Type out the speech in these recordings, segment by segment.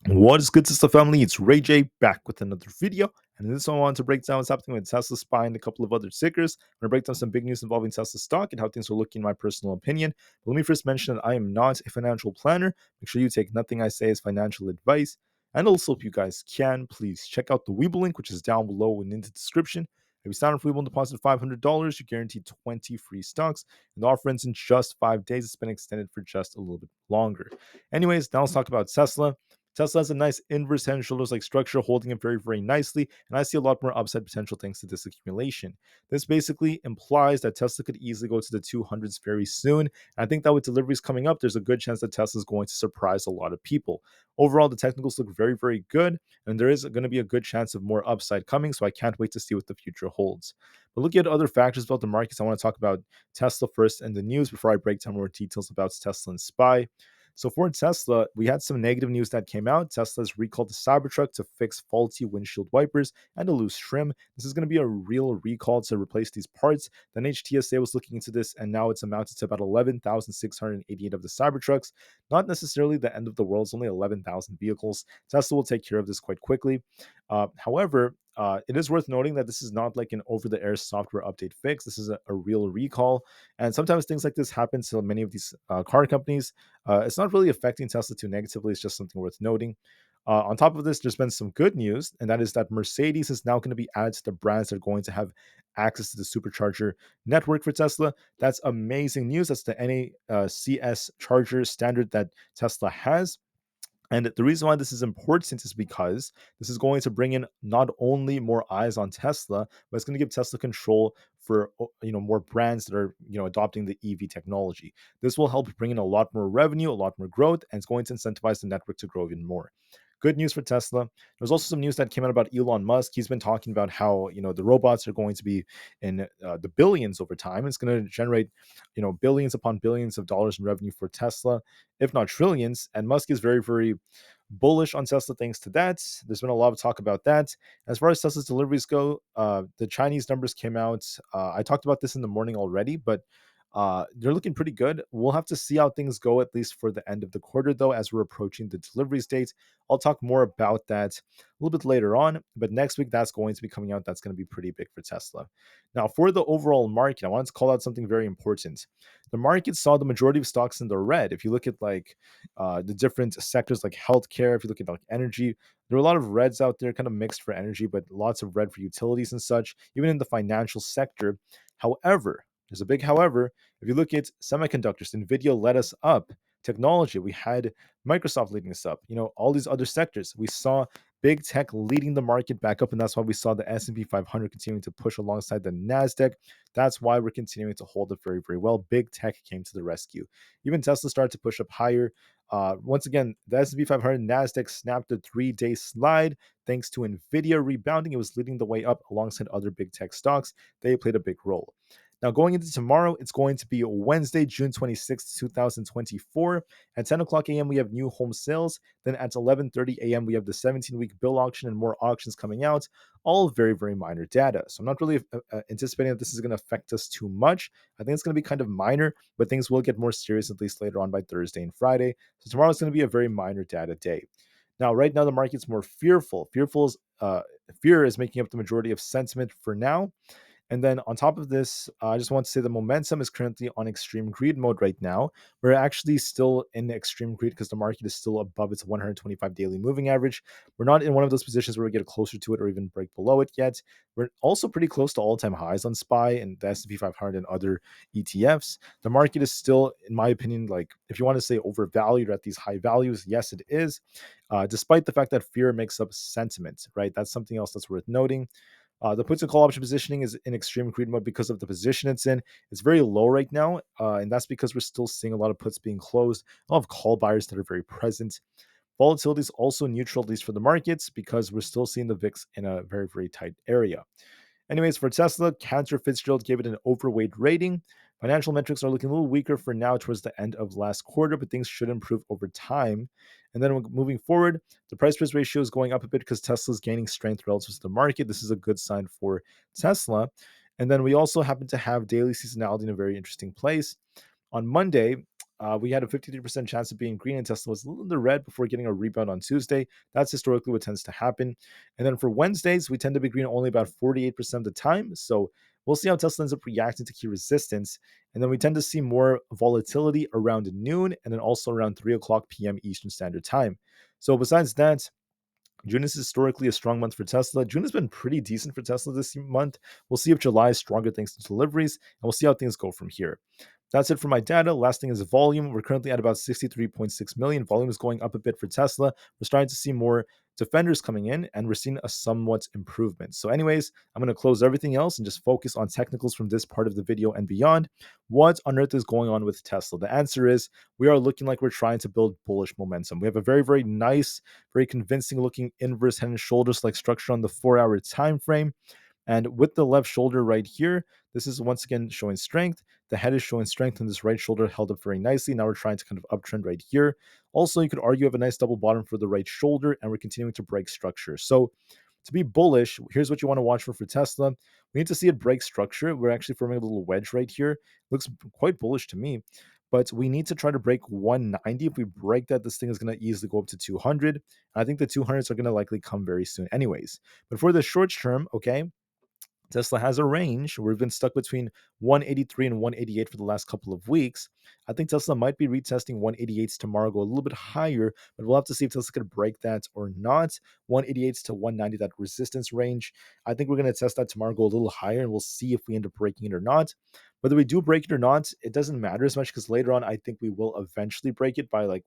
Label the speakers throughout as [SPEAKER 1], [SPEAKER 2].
[SPEAKER 1] What is good, Tesla family? It's Ray J back with another video. And in this one, I want to break down what's happening with Tesla SPY and a couple of other tickers. I'm going to break down some big news involving Tesla stock and how things are looking, in my personal opinion. But let me first mention that I am not a financial planner. Make sure you take nothing I say as financial advice. And also, if you guys can, please check out the Weeble link, which is down below and in the description. If you sign up for Weeble and deposit $500, you guarantee 20 free stocks. And the offer ends in just 5 days. It's been extended for just a little bit longer. Anyways, now let's talk about Tesla. Tesla has a nice inverse head and shoulders like structure, holding it very, very nicely. And I see a lot more upside potential thanks to this accumulation. This basically implies that Tesla could easily go to the 200s very soon. And I think that with deliveries coming up, there's a good chance that Tesla is going to surprise a lot of people. Overall, the technicals look very, very good. And there is going to be a good chance of more upside coming. So I can't wait to see what the future holds. But looking at other factors about the markets, I want to talk about Tesla first and the news before I break down more details about Tesla and SPY. So for Tesla, we had some negative news that came out. Tesla's recalled the Cybertruck to fix faulty windshield wipers and a loose trim. This is going to be a real recall to replace these parts. Then HTSA was looking into this, and now it's amounted to about 11,688 of the Cybertrucks. Not necessarily the end of the world. It's only 11,000 vehicles. Tesla will take care of this quite quickly. However, it is worth noting that this is not like an over-the-air software update fix. This is a real recall, and sometimes things like this happen to many of these car companies. It's not really affecting Tesla too negatively. It's just something worth noting. On top of this, there's been some good news, and that is that Mercedes is now going to be added to the brands that are going to have access to the supercharger network for Tesla. That's amazing news. That's the NACS charger standard that Tesla has. And the reason why this is important is because this is going to bring in not only more eyes on Tesla, but it's going to give Tesla control for more brands that are adopting the EV technology. This will help bring in a lot more revenue, a lot more growth, and it's going to incentivize the network to grow even more. Good news for Tesla. There's also some news that came out about Elon Musk. He's been talking about how the robots are going to be in the billions over time. It's going to generate billions upon billions of dollars in revenue for Tesla, if not trillions. And Musk is very, very bullish on Tesla thanks to that. There's been a lot of talk about that. As far as Tesla's deliveries go, the Chinese numbers came out. I talked about this in the morning already, but they're looking pretty good. We'll have to see how things go, at least for the end of the quarter, though, as we're approaching the deliveries date. I'll talk more about that a little bit later on, but next week that's going to be coming out. That's going to be pretty big for Tesla. Now, for the overall market, I wanted to call out something very important. The market saw the majority of stocks in the red. If you look at like the different sectors like healthcare, if you look at like energy, there are a lot of reds out there, kind of mixed for energy, but lots of red for utilities and such, even in the financial sector. However, there's a big however. If you look at semiconductors, Nvda led us up. Technology, we had Microsoft leading us up. All these other sectors, we saw big tech leading the market back up, and that's why we saw the S&P 500 continuing to push alongside the Nasdaq. That's why we're continuing to hold it very, very well. Big tech came to the rescue. Even Tesla started to push up higher. Once again, the S&P 500 Nasdaq snapped a 3-day slide thanks to Nvidia rebounding. It was leading the way up alongside other big tech stocks. They played a big role. Now, going into tomorrow, it's going to be Wednesday, June 26th, 2024. At 10 o'clock a.m., we have new home sales. Then at 11:30 a.m., we have the 17-week bill auction and more auctions coming out, all very, very minor data. So I'm not really anticipating that this is going to affect us too much. I think it's going to be kind of minor, but things will get more serious at least later on by Thursday and Friday. So tomorrow is going to be a very minor data day. Now, right now, the market's more fearful. Fear is making up the majority of sentiment for now. And then on top of this, I just want to say the momentum is currently on extreme greed mode right now. We're actually still in extreme greed because the market is still above its 125 daily moving average. We're not in one of those positions where we get closer to it or even break below it yet. We're also pretty close to all-time highs on SPY and the S&P 500 and other ETFs. The market is still, in my opinion, like if you want to say overvalued or at these high values, yes, it is. Despite the fact that fear makes up sentiment, right? That's something else that's worth noting. The puts and call option positioning is in extreme greed mode because of the position it's in. It's very low right now, and that's because we're still seeing a lot of puts being closed, a lot of call buyers that are very present. Volatility is also neutral, at least for the markets, because we're still seeing the VIX in a very, very tight area. Anyways, for Tesla, Cantor Fitzgerald gave it an overweight rating. Financial metrics are looking a little weaker for now towards the end of last quarter, but things should improve over time. And then moving forward, the price price ratio is going up a bit because Tesla is gaining strength relative to the market. This is a good sign for Tesla. And then we also happen to have daily seasonality in a very interesting place. On Monday, we had a 53% chance of being green, and Tesla was a little in the red before getting a rebound on Tuesday. That's historically what tends to happen. And then for Wednesdays, we tend to be green only about 48% of the time. So we'll see how Tesla ends up reacting to key resistance. And then we tend to see more volatility around noon and then also around 3 o'clock p.m. Eastern Standard Time. So besides that, June is historically a strong month for Tesla. June has been pretty decent for Tesla this month. We'll see if July is stronger thanks to deliveries, and we'll see how things go from here. That's it for my data. Last thing is volume. We're currently at about 63.6 million. Volume is going up a bit for Tesla. We're starting to see more defenders coming in, and we're seeing a somewhat improvement. So, anyways, I'm going to close everything else and just focus on technicals from this part of the video and beyond. What on earth is going on with Tesla? The answer is we are looking like we're trying to build bullish momentum. We have a very, very nice, very convincing looking inverse head and shoulders like structure on the 4-hour time frame. And with the left shoulder right here, this is once again showing strength. The head is showing strength, and this right shoulder held up very nicely. Now we're trying to kind of uptrend right here. Also, you could argue we have a nice double bottom for the right shoulder, and we're continuing to break structure. So to be bullish, here's what you want to watch for Tesla. We need to see it break structure. We're actually forming a little wedge right here. Looks quite bullish to me, but we need to try to break 190. If we break that, this thing is going to easily go up to 200. I think the 200s are going to likely come very soon anyways. But for the short term, okay, Tesla has a range. We've been stuck between 183 and 188 for the last couple of weeks. I think Tesla might be retesting 188s tomorrow, go a little bit higher, but we'll have to see if Tesla can break that or not. 188s to 190, that resistance range. I think we're going to test that tomorrow, go a little higher, and we'll see if we end up breaking it or not. Whether we do break it or not, it doesn't matter as much because later on, I think we will eventually break it by like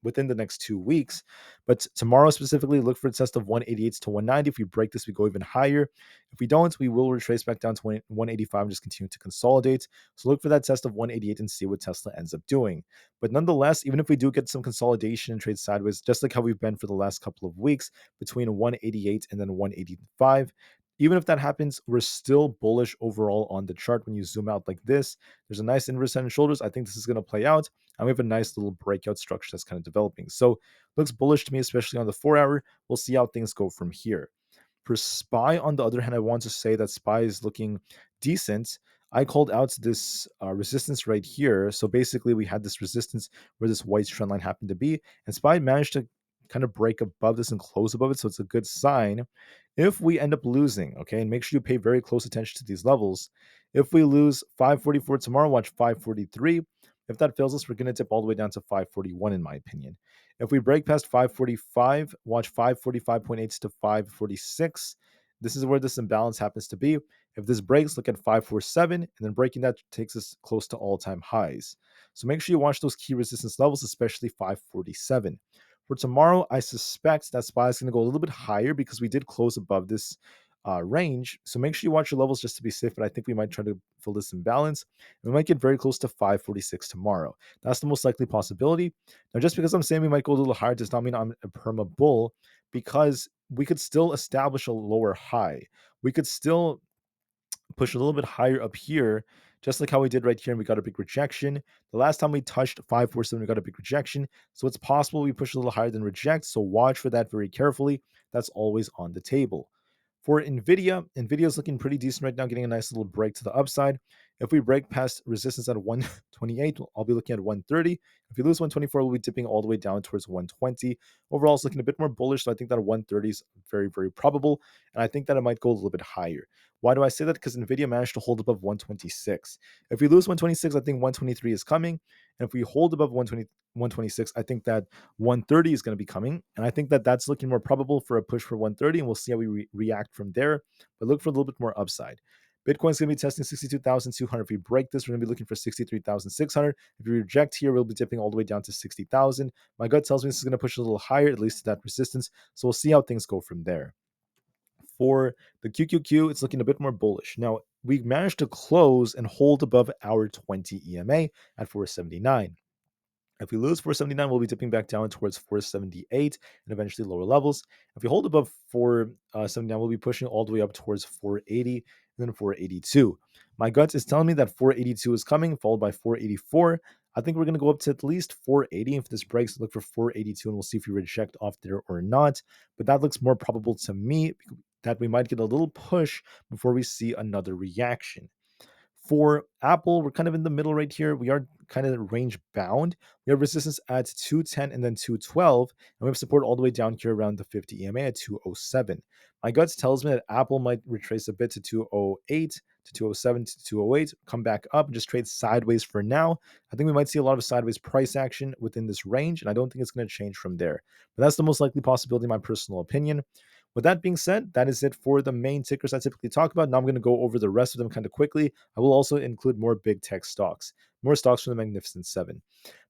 [SPEAKER 1] within the next 2 weeks. But tomorrow specifically, look for a test of 188s to 190. If we break this, we go even higher. If we don't, we will retrace back down to 185 and just continue to consolidate. So look for that test of 188 and see what Tesla ends up doing. But nonetheless, even if we do get some consolidation and trade sideways, just like how we've been for the last couple of weeks between 188 and then 185, even if that happens, we're still bullish overall on the chart. When you zoom out like this, there's a nice inverse head and shoulders. I think this is going to play out, and we have a nice little breakout structure that's kind of developing. So looks bullish to me, especially on the 4-hour. We'll see how things go from here. For SPY, on the other hand, I want to say that SPY is looking decent. I called out this resistance right here. So basically, we had this resistance where this white trend line happened to be, and SPY managed to kind of break above this and close above it. So it's a good sign. If we end up losing, okay, and make sure you pay very close attention to these levels. If we lose 544 tomorrow, watch 543. If that fails us, we're going to dip all the way down to 541, in my opinion. If we break past 545, watch 545.8 to 546. This is where this imbalance happens to be. If this breaks, look at 547, and then breaking that takes us close to all-time highs. So make sure you watch those key resistance levels, especially 547. For tomorrow, I suspect that SPY is going to go a little bit higher because we did close above this range. So make sure you watch your levels just to be safe, but I think we might try to fill this imbalance. We might get very close to 546 tomorrow. That's the most likely possibility. Now, just because I'm saying we might go a little higher does not mean I'm a perma bull, because we could still establish a lower high. We could still push a little bit higher up here, just like how we did right here, and we got a big rejection. The last time we touched 547, we got a big rejection. So it's possible we push a little higher than reject. So watch for that very carefully. That's always on the table. For Nvidia is looking pretty decent right now, getting a nice little break to the upside. If we break past resistance at 128, I'll be looking at 130. If we lose 124, we'll be dipping all the way down towards 120. Overall, it's looking a bit more bullish, so I think that 130 is very, very probable, and I think that it might go a little bit higher. Why do I say that? Because Nvidia managed to hold above 126. If we lose 126, I think 123 is coming, and if we hold above 126, I think that 130 is going to be coming, and I think that that's looking more probable for a push for 130, and we'll see how we react from there. But look for a little bit more upside. Bitcoin's going to be testing 62,200. If we break this, we're going to be looking for 63,600. If we reject here, we'll be dipping all the way down to 60,000. My gut tells me this is going to push a little higher, at least to that resistance. So we'll see how things go from there. For the QQQ, it's looking a bit more bullish. Now, we managed to close and hold above our 20 EMA at 479. If we lose 479, we'll be dipping back down towards 478 and eventually lower levels. If we hold above 479, we'll be pushing all the way up towards 480 and then 482. My gut is telling me that 482 is coming, followed by 484. I think we're going to go up to at least 480. If this breaks, look for 482, and we'll see if we reject off there or not. But that looks more probable to me that we might get a little push before we see another reaction. For Apple, we're kind of in the middle right here. We are kind of range bound. We have resistance at 210 and then 212, and we have support all the way down here around the 50 EMA at 207. My guts tells me that Apple might retrace a bit to 208 to 207 to 208, come back up and just trade sideways for now. I think we might see a lot of sideways price action within this range, and I don't think it's going to change from there. But that's the most likely possibility, in my personal opinion. With that being said, that is it for the main tickers I typically talk about. Now I'm going to go over the rest of them kind of quickly. I will also include more big tech stocks, more stocks from the Magnificent Seven.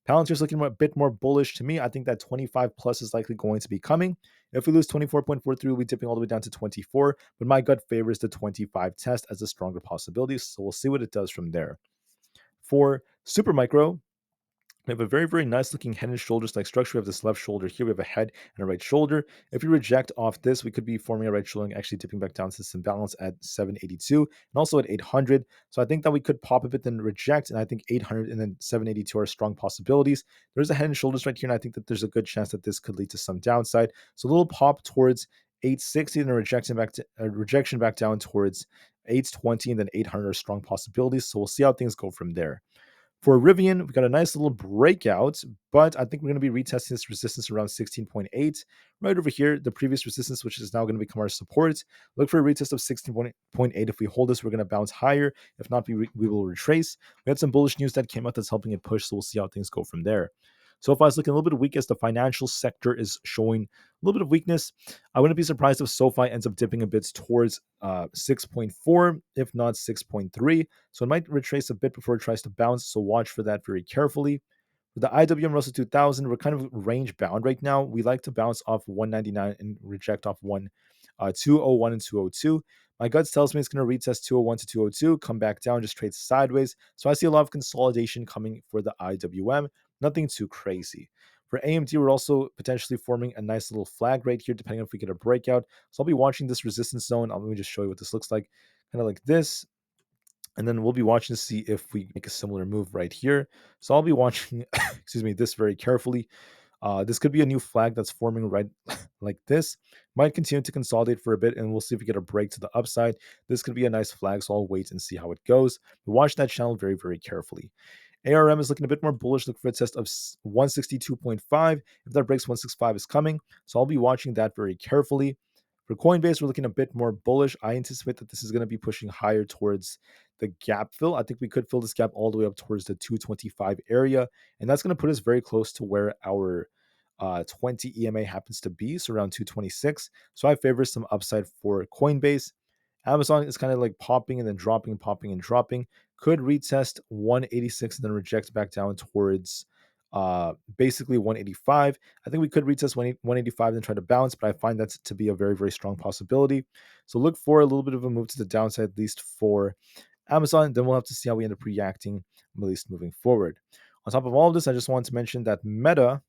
[SPEAKER 1] Palantir's looking a bit more bullish to me. I think that 25 plus is likely going to be coming. If we lose 24.43, we'll be dipping all the way down to 24. But my gut favors the 25 test as a stronger possibility. So we'll see what it does from there. For Supermicro, we have a very, very nice looking head and shoulders like structure. We have this left shoulder here. We have a head and a right shoulder. If we reject off this, we could be forming a right shoulder and actually dipping back down to this imbalance at 782 and also at 800. So I think that we could pop a bit, then reject. And I think 800 and then 782 are strong possibilities. There's a head and shoulders right here. And I think that there's a good chance that this could lead to some downside. So a little pop towards 860 and a rejection back down towards 820 and then 800 are strong possibilities. So we'll see how things go from there. For Rivian, we got a nice little breakout, but I think we're going to be retesting this resistance around 16.8. Right over here, the previous resistance, which is now going to become our support. Look for a retest of 16.8. If we hold this, we're going to bounce higher. If not, we will retrace. We had some bullish news that came out that's helping it push, so we'll see how things go from there. So if I was looking a little bit weak as the financial sector is showing a little bit of weakness, I wouldn't be surprised if SoFi ends up dipping a bit towards 6.4, if not 6.3. So it might retrace a bit before it tries to bounce. So watch for that very carefully. With the IWM Russell 2000, we're kind of range bound right now. We like to bounce off 199 and reject off 201 and 202. My guts tells me it's going to retest 201 to 202, come back down, just trade sideways. So I see a lot of consolidation coming for the IWM. Nothing too crazy. For AMD, we're also potentially forming a nice little flag right here, depending on if we get a breakout. So I'll be watching this resistance zone. Let me just show you what this looks like. Kind of like this. And then we'll be watching to see if we make a similar move right here. So I'll be watching, excuse me, this very carefully. This could be a new flag that's forming right like this. Might continue to consolidate for a bit, and we'll see if we get a break to the upside. This could be a nice flag, so I'll wait and see how it goes. But watch that channel very, very carefully. ARM is looking a bit more bullish. Look for a test of 162.5. If that breaks 165 is coming. So I'll be watching that very carefully. For Coinbase, we're looking a bit more bullish. I anticipate that this is going to be pushing higher towards the gap fill. I think we could fill this gap all the way up towards the 225 area. And that's going to put us very close to where our 20 EMA happens to be, so around 226. So I favor some upside for Coinbase. Amazon is kind of like popping and then dropping, popping and dropping. Could retest 186 and then reject back down towards basically 185. I think we could retest 185 and try to bounce, but I find that to be a very, very strong possibility. So look for a little bit of a move to the downside, at least for Amazon. Then we'll have to see how we end up reacting, at least moving forward. On top of all of this, I just wanted to mention that Meta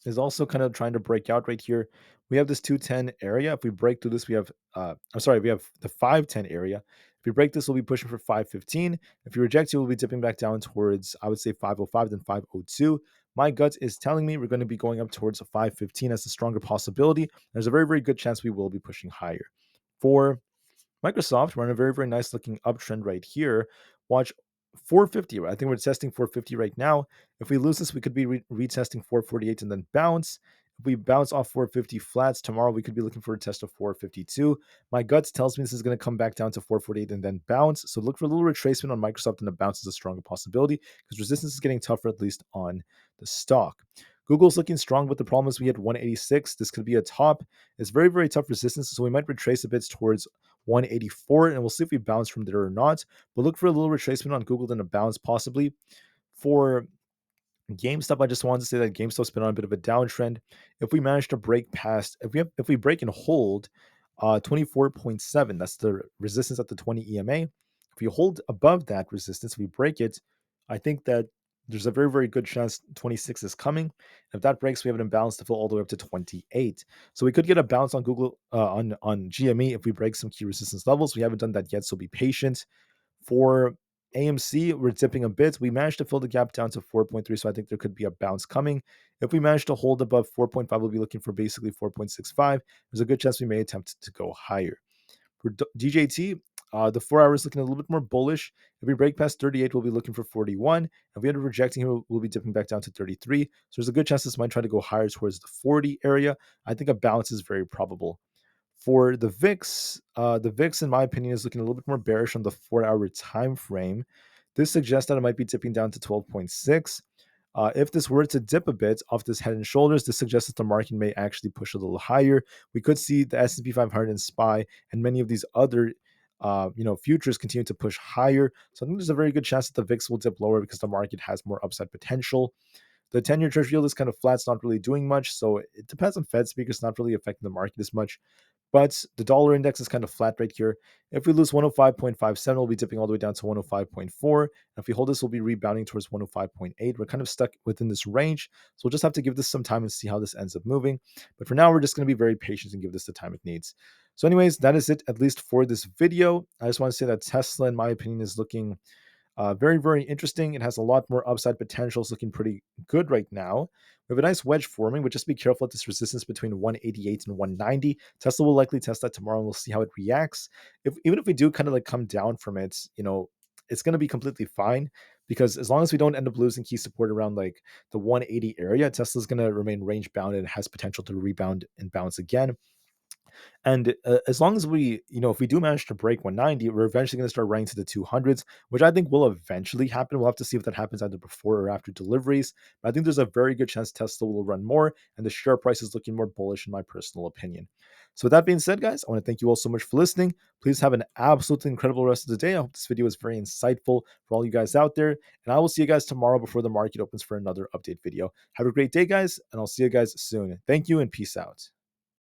[SPEAKER 1] is also kind of trying to break out right here. We have this 210 area. If we break through this, we have we have the 510 area. If we break this, we'll be pushing for 515. If we reject it, we'll be dipping back down towards, I would say 505, then 502. My gut is telling me we're going to be going up towards a 515 as a stronger possibility. There's a very, very good chance we will be pushing higher. For Microsoft, we're on a very, very nice looking uptrend right here. Watch 450. I think we're testing 450 right now. If we lose this, we could be retesting 448 and then bounce. If we bounce off 450 flats tomorrow, we could be looking for a test of 452. My guts tells me this is going to come back down to 448 and then bounce. So look for a little retracement on Microsoft, and the bounce is a stronger possibility because resistance is getting tougher, at least on the stock. Google's looking strong, but the problem is we had 186. This could be a top. It's very, very tough resistance, so we might retrace a bit towards 184, and we'll see if we bounce from there or not. But look for a little retracement on Google, then a bounce possibly. For GameStop, I just wanted to say that GameStop's been on a bit of a downtrend. If we manage to break past, if we break and hold 24.7, that's the resistance at the 20 EMA. If we hold above that resistance, we break it, I think that there's a very, very good chance 26 is coming. If that breaks, we have an imbalance to fill all the way up to 28. So we could get a bounce on Google on GME if we break some key resistance levels. We haven't done that yet, so be patient. For AMC, we're dipping a bit. We managed to fill the gap down to 4.3, so I think there could be a bounce coming. If we manage to hold above 4.5, we'll be looking for basically 4.65. There's a good chance we may attempt to go higher. For DJT, The 4 hour is looking a little bit more bullish. If we break past 38, we'll be looking for 41. If we end up rejecting here, we'll be dipping back down to 33. So there's a good chance this might try to go higher towards the 40 area. I think a bounce is very probable. For the VIX, in my opinion, is looking a little bit more bearish on the 4 hour time frame. This suggests that it might be dipping down to 12.6. If this were to dip a bit off this head and shoulders, this suggests that the market may actually push a little higher. We could see the S&P 500 and SPY and many of these other futures continue to push higher. So I think there's a very good chance that the VIX will dip lower because the market has more upside potential. The 10-year Treasury yield is kind of flat. It's not really doing much. So it depends on Fed speakers, not really affecting the market as much. But the dollar index is kind of flat right here. If we lose 105.57, we'll be dipping all the way down to 105.4. And if we hold this, we'll be rebounding towards 105.8. We're kind of stuck within this range. So we'll just have to give this some time and see how this ends up moving. But for now, we're just going to be very patient and give this the time it needs. So anyways, that is it, at least for this video. I just want to say that Tesla, in my opinion, is looking very, very interesting. It has a lot more upside potential. It's looking pretty good right now. We have a nice wedge forming, but just be careful at this resistance between 188 and 190. Tesla will likely test that tomorrow, and we'll see how it reacts. Even if we do kind of like come down from it, it's going to be completely fine, because as long as we don't end up losing key support around like the 180 area, Tesla's going to remain range bound and has potential to rebound and bounce again. And as long as if we do manage to break 190, we're eventually going to start running to the 200s, which I think will eventually happen. We'll have to see if that happens either before or after deliveries. But I think there's a very good chance Tesla will run more, and the share price is looking more bullish, in my personal opinion. So with that being said, guys, I want to thank you all so much for listening. Please have an absolutely incredible rest of the day. I hope this video was very insightful for all you guys out there. And I will see you guys tomorrow before the market opens for another update video. Have a great day, guys, and I'll see you guys soon. Thank you and peace out.